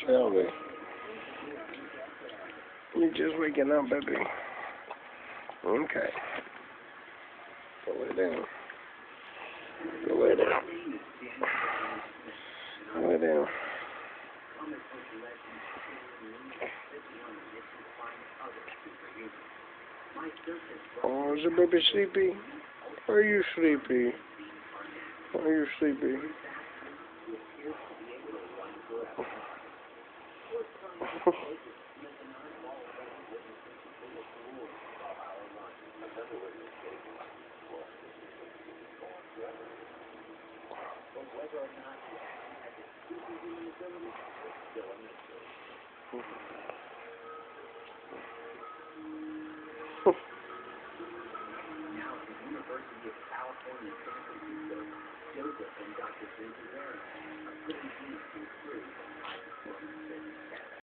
Shelby. You're just waking up, baby. Okay. Go lay down. Go lay down. Go lay down. Oh, is your baby sleepy? Are you sleepy? Are you sleepy?